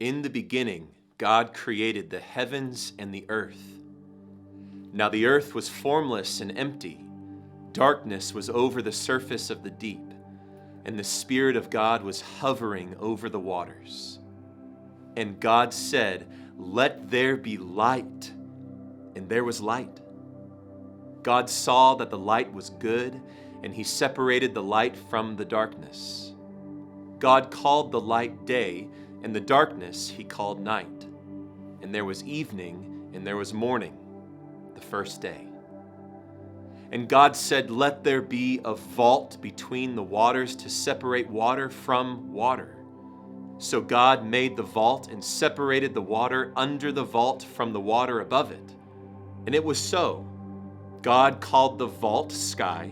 In the beginning, God created the heavens and the earth. Now the earth was formless and empty. Darkness was over the surface of the deep, and the Spirit of God was hovering over the waters. And God said, "Let there be light." And there was light. God saw that the light was good, and he separated the light from the darkness. God called the light day, and the darkness he called night. And there was evening, and there was morning, the first day. And God said, "Let there be a vault between the waters to separate water from water." So God made the vault and separated the water under the vault from the water above it. And it was so. God called the vault sky,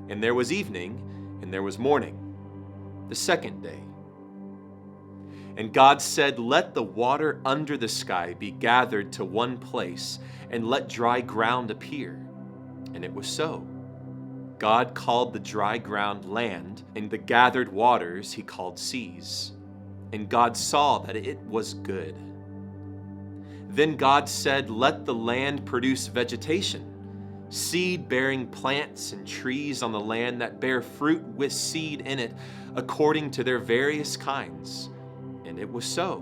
and there was evening, and there was morning, the second day. And God said, "Let the water under the sky be gathered to one place, and let dry ground appear." And it was so. God called the dry ground land, and the gathered waters he called seas. And God saw that it was good. Then God said, "Let the land produce vegetation, seed-bearing plants and trees on the land that bear fruit with seed in it, according to their various kinds." And it was so.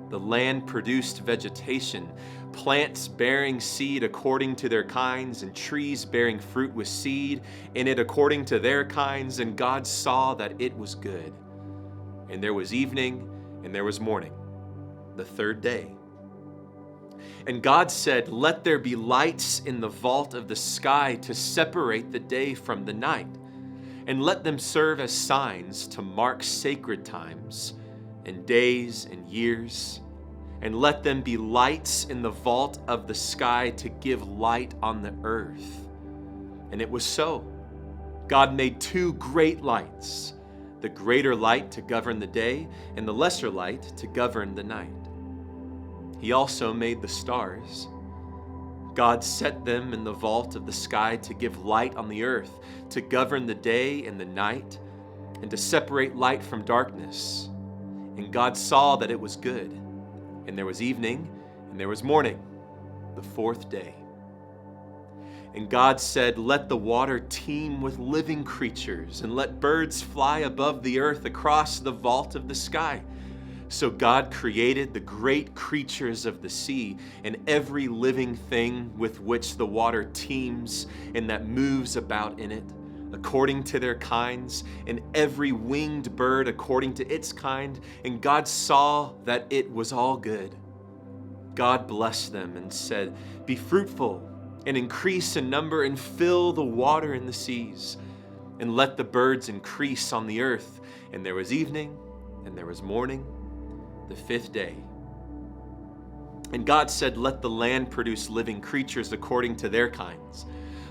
The land produced vegetation, plants bearing seed according to their kinds, and trees bearing fruit with seed in it according to their kinds. And God saw that it was good. And there was evening, and there was morning, the third day. And God said, "Let there be lights in the vault of the sky to separate the day from the night, and let them serve as signs to mark sacred times and days and years. And let them be lights in the vault of the sky to give light on the earth." And it was so. God made two great lights, the greater light to govern the day, and the lesser light to govern the night. He also made the stars. God set them in the vault of the sky to give light on the earth, to govern the day and the night, and to separate light from darkness. And God saw that it was good. And there was evening, and there was morning, the fourth day. And God said, "Let the water teem with living creatures, and let birds fly above the earth across the vault of the sky." So God created the great creatures of the sea, and every living thing with which the water teems and that moves about in it, according to their kinds, and every winged bird according to its kind. And God saw that it was all good. God blessed them and said, "Be fruitful and increase in number, and fill the water in the seas, and let the birds increase on the earth." And there was evening, and there was morning, the fifth day. And God said, "Let the land produce living creatures according to their kinds,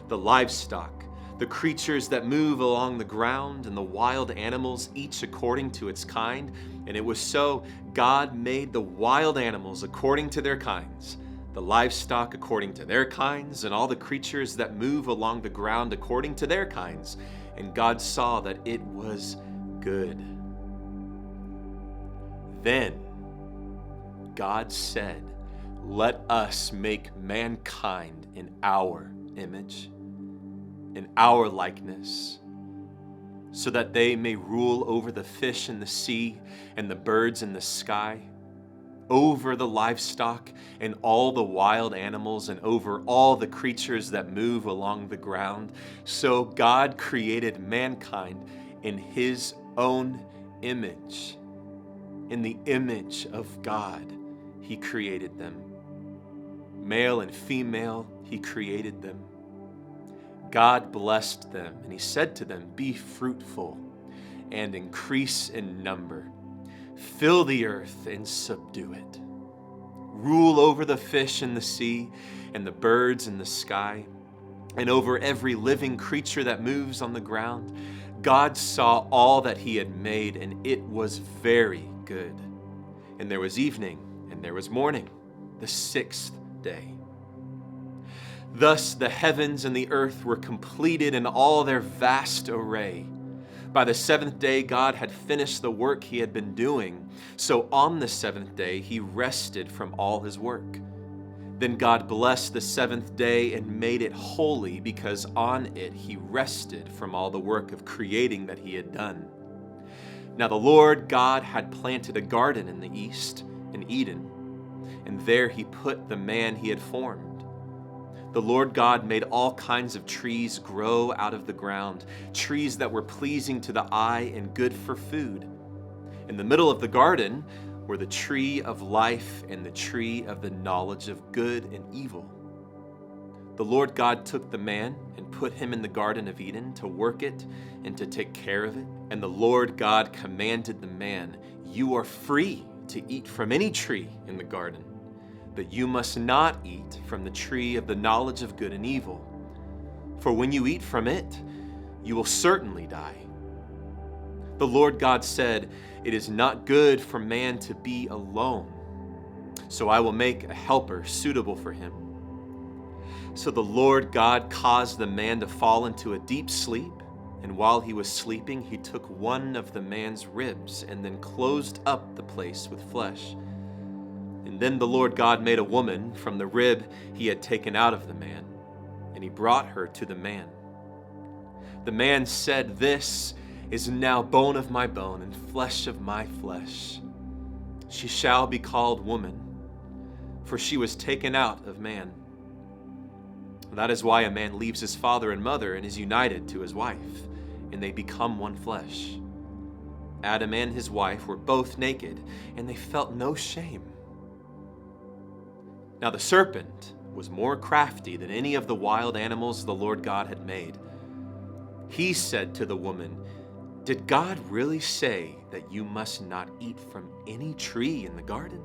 the livestock, the creatures that move along the ground, and the wild animals, each according to its kind." And it was so. God made the wild animals according to their kinds, the livestock according to their kinds, and all the creatures that move along the ground according to their kinds. And God saw that it was good. Then God said, "Let us make mankind in our image, in our likeness, so that they may rule over the fish in the sea and the birds in the sky, over the livestock and all the wild animals, and over all the creatures that move along the ground." So God created mankind in his own image. In the image of God, he created them. Male and female, he created them. God blessed them, and he said to them, "Be fruitful and increase in number. Fill the earth and subdue it. Rule over the fish in the sea and the birds in the sky, and over every living creature that moves on the ground." God saw all that he had made, and it was very good. And there was evening, and there was morning, the sixth day. Thus the heavens and the earth were completed in all their vast array. By the seventh day, God had finished the work he had been doing. So on the seventh day, he rested from all his work. Then God blessed the seventh day and made it holy, because on it he rested from all the work of creating that he had done. Now the Lord God had planted a garden in the east, in Eden, and there he put the man he had formed. The Lord God made all kinds of trees grow out of the ground, trees that were pleasing to the eye and good for food. In the middle of the garden were the tree of life and the tree of the knowledge of good and evil. The Lord God took the man and put him in the Garden of Eden to work it and to take care of it. And the Lord God commanded the man, "You are free to eat from any tree in the garden, but you must not eat from the tree of the knowledge of good and evil. For when you eat from it, you will certainly die." The Lord God said, "It is not good for man to be alone, so I will make a helper suitable for him." So the Lord God caused the man to fall into a deep sleep, and while he was sleeping, he took one of the man's ribs and then closed up the place with flesh. And then the Lord God made a woman from the rib he had taken out of the man, and he brought her to the man. The man said, "This is now bone of my bone and flesh of my flesh. She shall be called woman, for she was taken out of man." That is why a man leaves his father and mother and is united to his wife, and they become one flesh. Adam and his wife were both naked, and they felt no shame. Now the serpent was more crafty than any of the wild animals the Lord God had made. He said to the woman, "Did God really say that you must not eat from any tree in the garden?"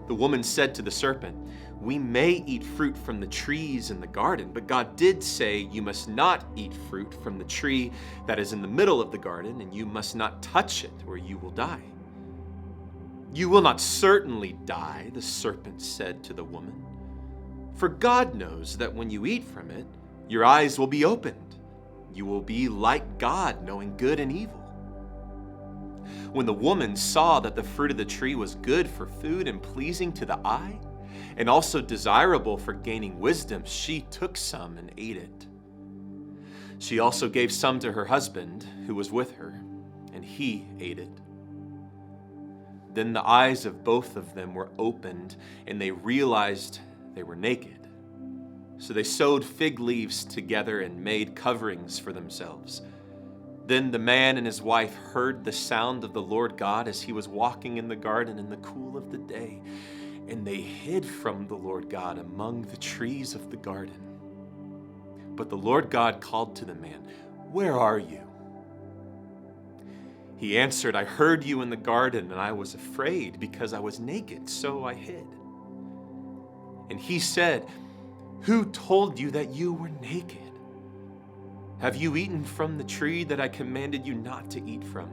The woman said to the serpent, "We may eat fruit from the trees in the garden, but God did say you must not eat fruit from the tree that is in the middle of the garden, and you must not touch it, or you will die." "You will not certainly die," the serpent said to the woman, "for God knows that when you eat from it, your eyes will be opened. You will be like God, knowing good and evil." When the woman saw that the fruit of the tree was good for food and pleasing to the eye, and also desirable for gaining wisdom, she took some and ate it. She also gave some to her husband who was with her, and he ate it. Then the eyes of both of them were opened, and they realized they were naked. So they sewed fig leaves together and made coverings for themselves. Then the man and his wife heard the sound of the Lord God as he was walking in the garden in the cool of the day, and they hid from the Lord God among the trees of the garden. But the Lord God called to the man, "Where are you?" He answered, "I heard you in the garden, and I was afraid because I was naked, so I hid." And he said, "Who told you that you were naked? Have you eaten from the tree that I commanded you not to eat from?"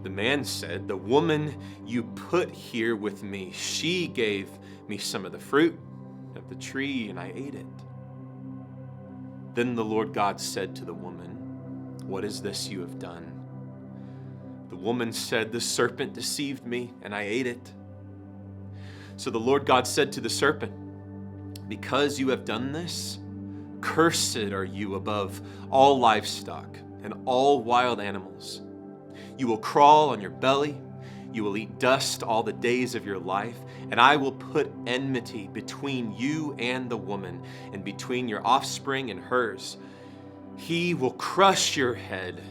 The man said, "The woman you put here with me, she gave me some of the fruit of the tree, and I ate it." Then the Lord God said to the woman, "What is this you have done?" The woman said, "The serpent deceived me, and I ate it." So the Lord God said to the serpent, "Because you have done this, cursed are you above all livestock and all wild animals. You will crawl on your belly, you will eat dust all the days of your life, and I will put enmity between you and the woman, and between your offspring and hers. He will crush your head,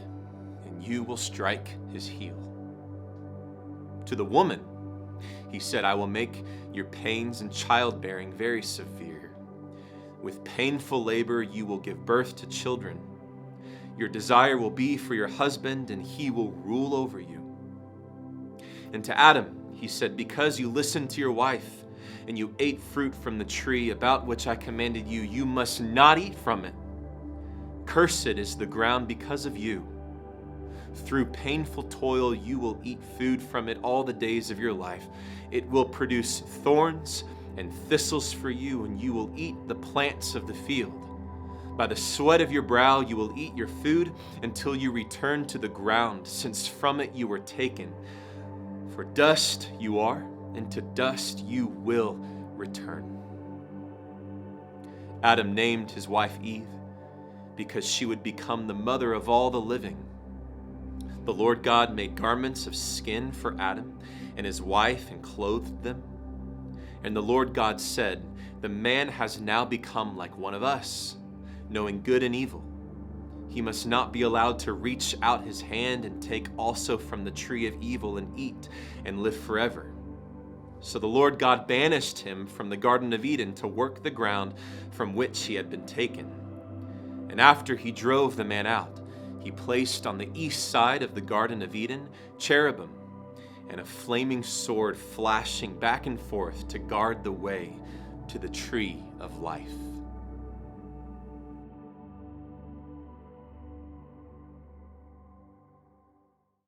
and you will strike his heel." To the woman, he said, "I will make your pains in childbearing very severe. With painful labor you will give birth to children. Your desire will be for your husband, and he will rule over you." And to Adam, he said, "Because you listened to your wife, and you ate fruit from the tree about which I commanded you, you must not eat from it. Cursed is the ground because of you. Through painful toil you will eat food from it all the days of your life. It will produce thorns and thistles for you, and you will eat the plants of the field. By the sweat of your brow you will eat your food until you return to the ground, since from it you were taken. For dust you are, and to dust you will return. Adam named his wife Eve because she would become the mother of all the living. The Lord God made garments of skin for Adam and his wife and clothed them. And the Lord God said, "The man has now become like one of us, knowing good and evil. He must not be allowed to reach out his hand and take also from the tree of evil and eat and live forever." So the Lord God banished him from the Garden of Eden to work the ground from which he had been taken. And after he drove the man out, he placed on the east side of the Garden of Eden cherubim and a flaming sword flashing back and forth to guard the way to the tree of life.